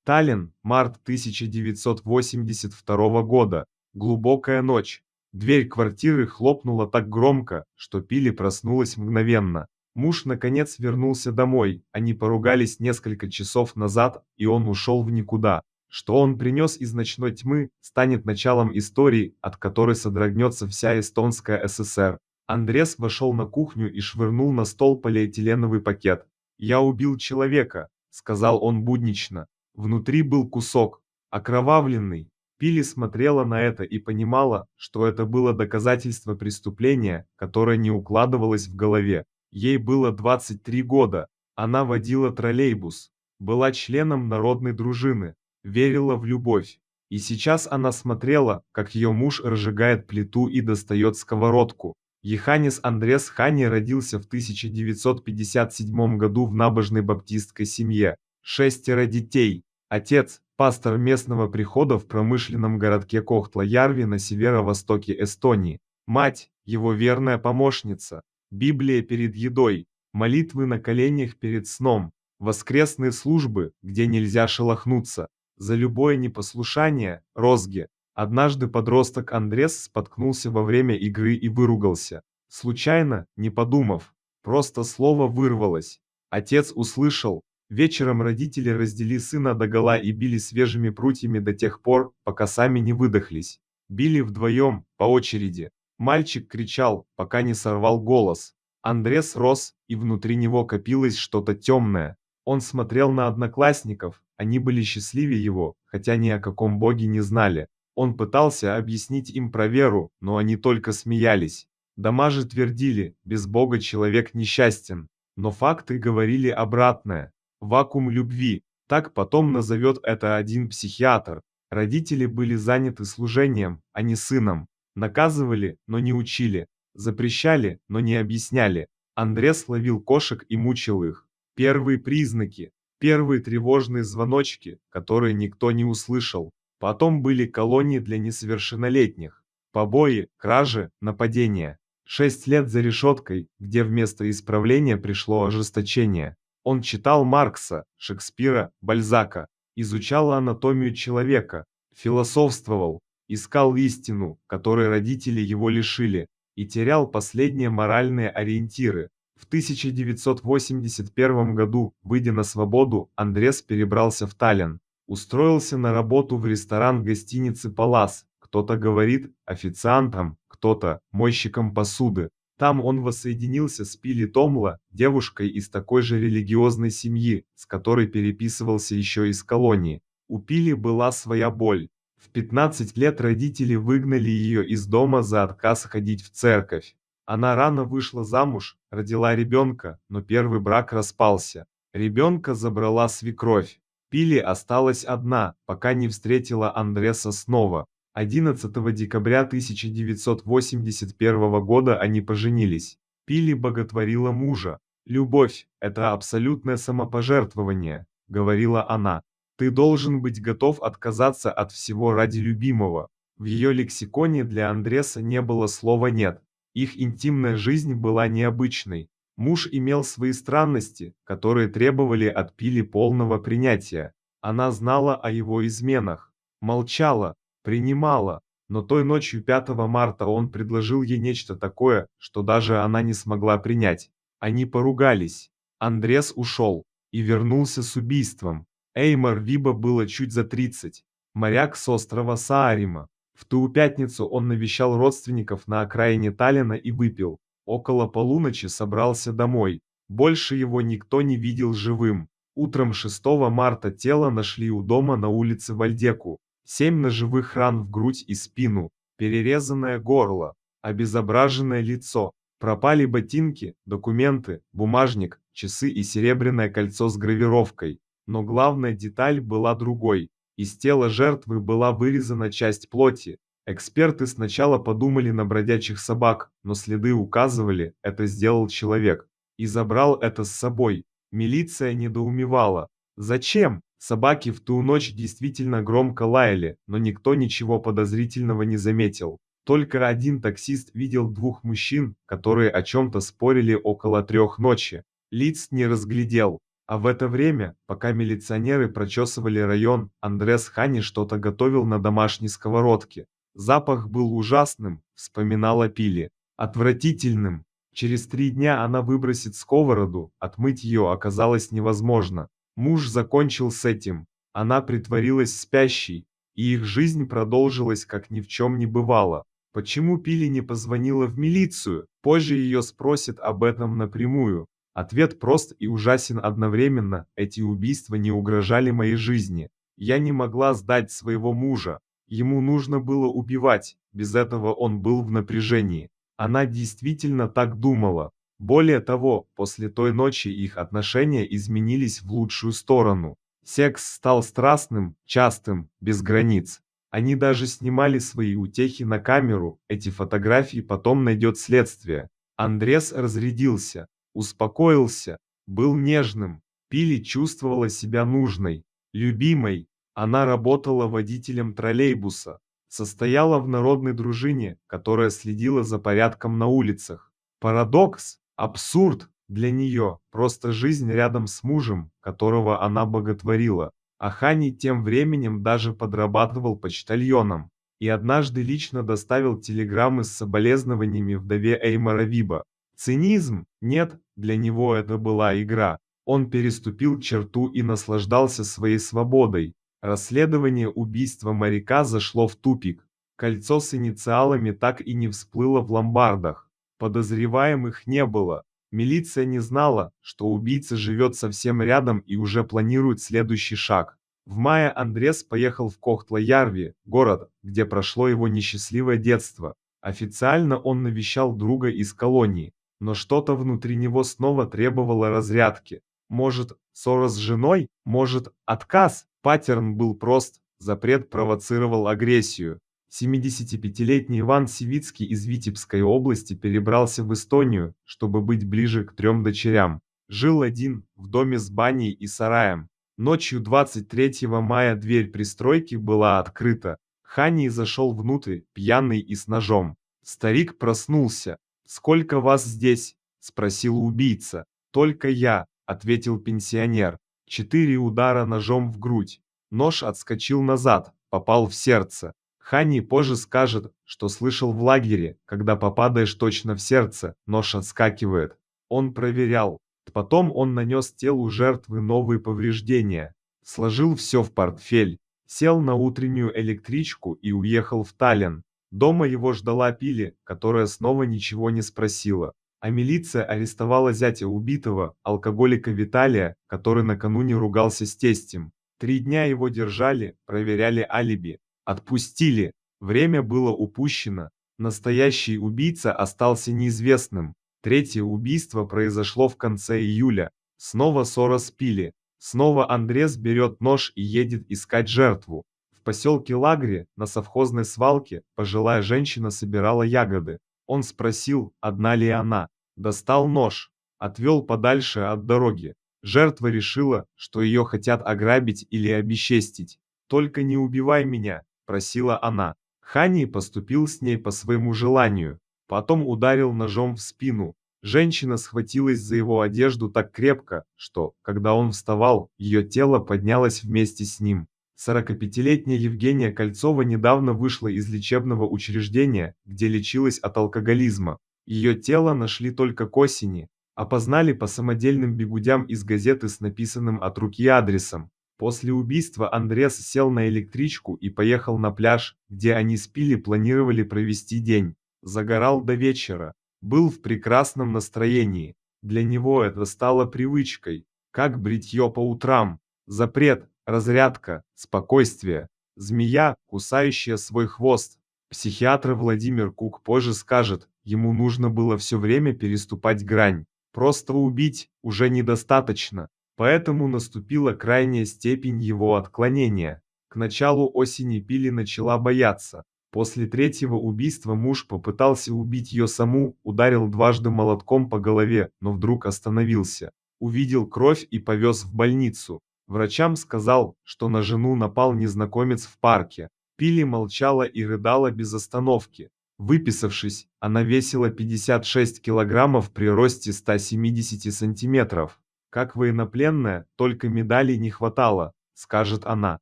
Таллин, март 1982 года. Глубокая ночь. Дверь квартиры хлопнула так громко, что Пили проснулась мгновенно. Муж наконец вернулся домой, они поругались несколько часов назад, и он ушел в никуда. Что он принес из ночной тьмы, станет началом истории, от которой содрогнется вся эстонская ССР. Андрес вошел на кухню и швырнул на стол полиэтиленовый пакет. «Я убил человека», — сказал он буднично. Внутри был кусок, окровавленный. Пили смотрела на это и понимала, что это было доказательство преступления, которое не укладывалось в голове. Ей было 23 года, она водила троллейбус, была членом народной дружины, верила в любовь. И сейчас она смотрела, как ее муж разжигает плиту и достает сковородку. Йоханнес Андрес Хани родился в 1957 году в набожной баптистской семье. 6 детей. Отец – пастор местного прихода в промышленном городке Кохтла-Ярви на северо-востоке Эстонии. Мать – его верная помощница. Библия перед едой, молитвы на коленях перед сном, воскресные службы, где нельзя шелохнуться. За любое непослушание – розги. Однажды подросток Андрес споткнулся во время игры и выругался. Случайно, не подумав. Просто слово вырвалось. Отец услышал. Вечером родители раздели сына догола и били свежими прутьями до тех пор, пока сами не выдохлись. Били вдвоем, по очереди. Мальчик кричал, пока не сорвал голос. Андрес рос, и внутри него копилось что-то темное. Он смотрел на одноклассников, они были счастливее его, хотя ни о каком боге не знали. Он пытался объяснить им про веру, но они только смеялись. Дома же твердили, без Бога человек несчастен. Но факты говорили обратное. Вакуум любви, так потом назовет это один психиатр. Родители были заняты служением, а не сыном. Наказывали, но не учили. Запрещали, но не объясняли. Андрес ловил кошек и мучил их. Первые признаки, первые тревожные звоночки, которые никто не услышал. Потом были колонии для несовершеннолетних. Побои, кражи, нападения. 6 лет за решеткой, где вместо исправления пришло ожесточение. Он читал Маркса, Шекспира, Бальзака, изучал анатомию человека, философствовал, искал истину, которой родители его лишили, и терял последние моральные ориентиры. В 1981 году, выйдя на свободу, Андрес перебрался в Таллин, устроился на работу в ресторан гостиницы «Палас», кто-то говорит официантом, кто-то мойщиком посуды. Там он воссоединился с Пили Томла, девушкой из такой же религиозной семьи, с которой переписывался еще из колонии. У Пили была своя боль. В 15 лет родители выгнали ее из дома за отказ ходить в церковь. Она рано вышла замуж, родила ребенка, но первый брак распался. Ребенка забрала свекровь. Пили осталась одна, пока не встретила Андреса снова. 11 декабря 1981 года они поженились. Пили боготворила мужа. «Любовь – это абсолютное самопожертвование», – говорила она. «Ты должен быть готов отказаться от всего ради любимого». В ее лексиконе для Андреса не было слова «нет». Их интимная жизнь была необычной. Муж имел свои странности, которые требовали от Пили полного принятия. Она знала о его изменах, молчала, принимала, но той ночью 5 марта он предложил ей нечто такое, что даже она не смогла принять. Они поругались. Андрес ушел и вернулся с убийством. Эймар Виба было чуть за 30. Моряк с острова Саарима. В ту пятницу он навещал родственников на окраине Таллина и выпил. Около полуночи собрался домой. Больше его никто не видел живым. Утром 6 марта тело нашли у дома на улице Вальдеку. 7 ножевых ран в грудь и спину, перерезанное горло, обезображенное лицо. Пропали ботинки, документы, бумажник, часы и серебряное кольцо с гравировкой. Но главная деталь была другой. Из тела жертвы была вырезана часть плоти. Эксперты сначала подумали на бродячих собак, но следы указывали, это сделал человек. И забрал это с собой. Милиция недоумевала. Зачем? Собаки в ту ночь действительно громко лаяли, но никто ничего подозрительного не заметил. Только один таксист видел 2 мужчин, которые о чем-то спорили около 3 ночи. Лиц не разглядел. А в это время, пока милиционеры прочесывали район, Андрес Хани что-то готовил на домашней сковородке. Запах был ужасным, вспоминала Пили. Отвратительным. Через 3 дня она выбросит сковороду, отмыть ее оказалось невозможно. Муж закончил с этим. Она притворилась спящей, и их жизнь продолжилась, как ни в чем не бывало. Почему Пили не позвонила в милицию? Позже ее спросят об этом напрямую. Ответ прост и ужасен одновременно. Эти убийства не угрожали моей жизни. Я не могла сдать своего мужа. Ему нужно было убивать, без этого он был в напряжении. Она действительно так думала. Более того, после той ночи их отношения изменились в лучшую сторону. Секс стал страстным, частым, без границ. Они даже снимали свои утехи на камеру, эти фотографии потом найдет следствие. Андрес разрядился, успокоился, был нежным. Пили чувствовала себя нужной, любимой. Она работала водителем троллейбуса, состояла в народной дружине, которая следила за порядком на улицах. Парадокс, абсурд для нее, просто жизнь рядом с мужем, которого она боготворила. А Хани тем временем даже подрабатывал почтальоном и однажды лично доставил телеграммы с соболезнованиями вдове Эймара Виба. Цинизм? Нет, для него это была игра. Он переступил черту и наслаждался своей свободой. Расследование убийства моряка зашло в тупик. Кольцо с инициалами так и не всплыло в ломбардах. Подозреваемых не было. Милиция не знала, что убийца живет совсем рядом и уже планирует следующий шаг. В мае Андрес поехал в Кохтла-Ярви, город, где прошло его несчастливое детство. Официально он навещал друга из колонии, но что-то внутри него снова требовало разрядки. Может, ссора с женой? Может, отказ? Паттерн был прост, запрет провоцировал агрессию. 75-летний Иван Сивицкий из Витебской области перебрался в Эстонию, чтобы быть ближе к 3 дочерям. Жил один, в доме с баней и сараем. Ночью 23 мая дверь пристройки была открыта. Хани зашел внутрь, пьяный и с ножом. Старик проснулся. «Сколько вас здесь?» – спросил убийца. «Только я», – ответил пенсионер. 4 удара ножом в грудь. Нож отскочил назад, попал в сердце. Хани позже скажет, что слышал в лагере, когда попадаешь точно в сердце, нож отскакивает. Он проверял. Потом он нанес телу жертвы новые повреждения. Сложил все в портфель. Сел на утреннюю электричку и уехал в Таллин. Дома его ждала Пили, которая снова ничего не спросила. А милиция арестовала зятя убитого, алкоголика Виталия, который накануне ругался с тестем. 3 дня его держали, проверяли алиби. Отпустили. Время было упущено. Настоящий убийца остался неизвестным. Третье убийство произошло в конце июля. Снова ссора с Пили. Снова Андрес берет нож и едет искать жертву. В поселке Лагре, на совхозной свалке, пожилая женщина собирала ягоды. Он спросил, одна ли она. Достал нож. Отвел подальше от дороги. Жертва решила, что ее хотят ограбить или обесчестить. «Только не убивай меня», – просила она. Хани поступил с ней по своему желанию. Потом ударил ножом в спину. Женщина схватилась за его одежду так крепко, что, когда он вставал, ее тело поднялось вместе с ним. 45-летняя Евгения Кольцова недавно вышла из лечебного учреждения, где лечилась от алкоголизма. Ее тело нашли только к осени. Опознали по самодельным бигудям из газеты с написанным от руки адресом. После убийства Андрес сел на электричку и поехал на пляж, где они с Пили планировали провести день. Загорал до вечера. Был в прекрасном настроении. Для него это стало привычкой, как бритье по утрам. Запрет, разрядка, спокойствие. Змея, кусающая свой хвост. Психиатр Владимир Кук позже скажет, ему нужно было все время переступать грань. Просто убить уже недостаточно. Поэтому наступила крайняя степень его отклонения. К началу осени Пили начала бояться. После третьего убийства муж попытался убить ее саму, ударил дважды молотком по голове, но вдруг остановился. Увидел кровь и повез в больницу. Врачам сказал, что на жену напал незнакомец в парке. Пили молчала и рыдала без остановки. Выписавшись, она весила 56 килограммов при росте 170 сантиметров. Как военнопленная, только медалей не хватало, скажет она.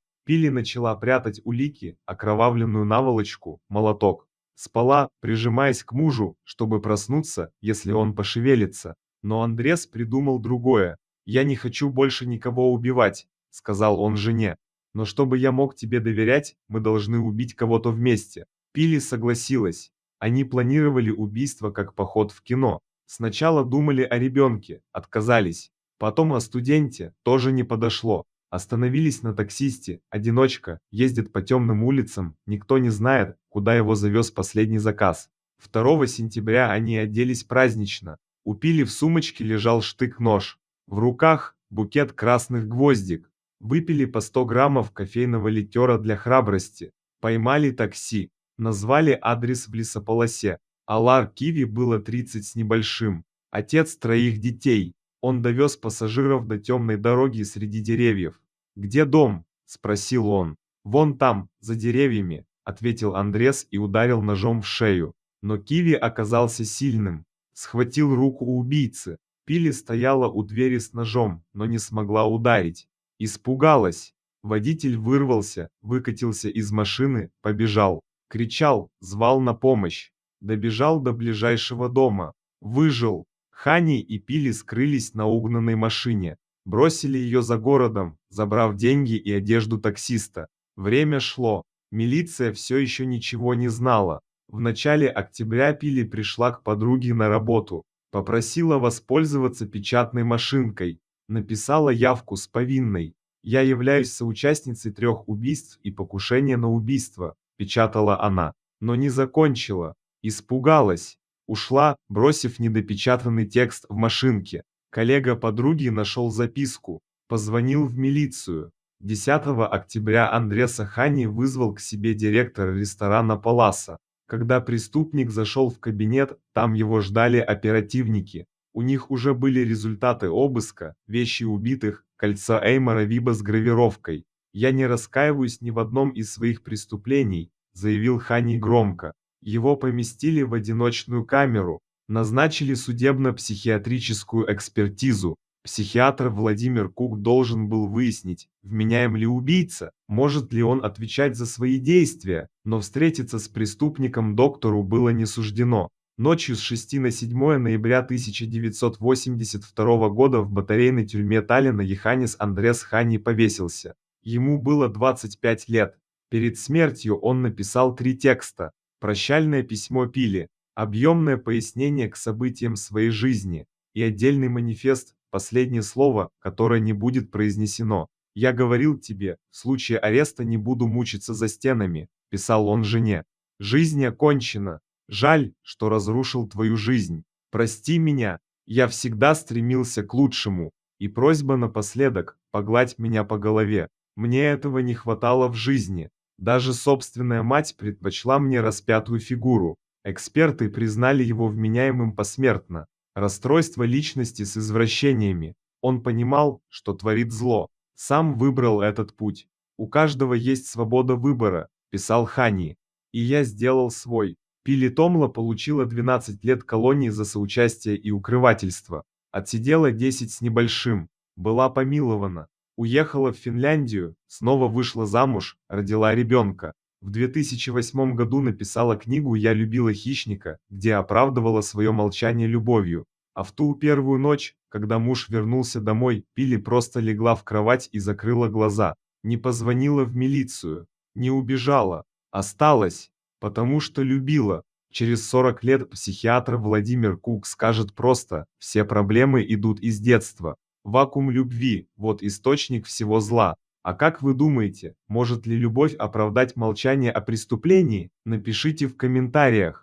Пили начала прятать улики, окровавленную наволочку, молоток. Спала, прижимаясь к мужу, чтобы проснуться, если он пошевелится. Но Андрес придумал другое. «Я не хочу больше никого убивать», — сказал он жене. «Но чтобы я мог тебе доверять, мы должны убить кого-то вместе». Пили согласилась. Они планировали убийство как поход в кино. Сначала думали о ребенке, отказались. Потом о студенте, тоже не подошло. Остановились на таксисте, одиночка, ездит по темным улицам, никто не знает, куда его завез последний заказ. 2 сентября они оделись празднично. У Пили в сумочке лежал штык-нож. В руках букет красных гвоздик. Выпили по 100 граммов кофейного ликера для храбрости. Поймали такси. Назвали адрес в лесополосе. Алар Киви было 30 с небольшим. Отец 3 детей. Он довез пассажиров до темной дороги среди деревьев. «Где дом?» – спросил он. «Вон там, за деревьями», – ответил Андрес и ударил ножом в шею. Но Киви оказался сильным. Схватил руку убийцы. Пили стояла у двери с ножом, но не смогла ударить. Испугалась. Водитель вырвался, выкатился из машины, побежал. Кричал, звал на помощь. Добежал до ближайшего дома. Выжил. Хани и Пили скрылись на угнанной машине. Бросили ее за городом, забрав деньги и одежду таксиста. Время шло. Милиция все еще ничего не знала. В начале октября Пили пришла к подруге на работу. Попросила воспользоваться печатной машинкой. Написала явку с повинной. «Я являюсь соучастницей 3 убийств и покушения на убийство», печатала она. Но не закончила. Испугалась. Ушла, бросив недопечатанный текст в машинке. Коллега подруги нашел записку. Позвонил в милицию. 10 октября Андреса Хани вызвал к себе директора ресторана Паласа. Когда преступник зашел в кабинет, там его ждали оперативники. У них уже были результаты обыска, вещи убитых, кольцо Эймора Виба с гравировкой. «Я не раскаиваюсь ни в одном из своих преступлений», заявил Хани громко. Его поместили в одиночную камеру, назначили судебно-психиатрическую экспертизу. Психиатр Владимир Кук должен был выяснить, вменяем ли убийца, может ли он отвечать за свои действия, но встретиться с преступником доктору было не суждено. Ночью с 6 на 7 ноября 1982 года в батарейной тюрьме Таллина Йоханнес Андрес Хани повесился. Ему было 25 лет. Перед смертью он написал 3 текста. Прощальное письмо Пили, объемное пояснение к событиям своей жизни и отдельный манифест, последнее слово, которое не будет произнесено. «Я говорил тебе, в случае ареста не буду мучиться за стенами», писал он жене. «Жизнь окончена. Жаль, что разрушил твою жизнь. Прости меня, я всегда стремился к лучшему. И просьба напоследок, погладь меня по голове. Мне этого не хватало в жизни. Даже собственная мать предпочла мне распятую фигуру. Эксперты признали его вменяемым посмертно. Расстройство личности с извращениями. Он понимал, что творит зло. Сам выбрал этот путь. У каждого есть свобода выбора», писал Хани. «И я сделал свой». Пили Томла получила 12 лет колонии за соучастие и укрывательство. Отсидела 10 с небольшим. Была помилована. Уехала в Финляндию, снова вышла замуж, родила ребенка. В 2008 году написала книгу «Я любила хищника», где оправдывала свое молчание любовью. А в ту первую ночь, когда муж вернулся домой, Пили просто легла в кровать и закрыла глаза. Не позвонила в милицию, не убежала, осталась, потому что любила. Через 40 лет психиатр Владимир Кук скажет просто: все проблемы идут из детства. Вакуум любви – вот источник всего зла. А как вы думаете, может ли любовь оправдать молчание о преступлении? Напишите в комментариях.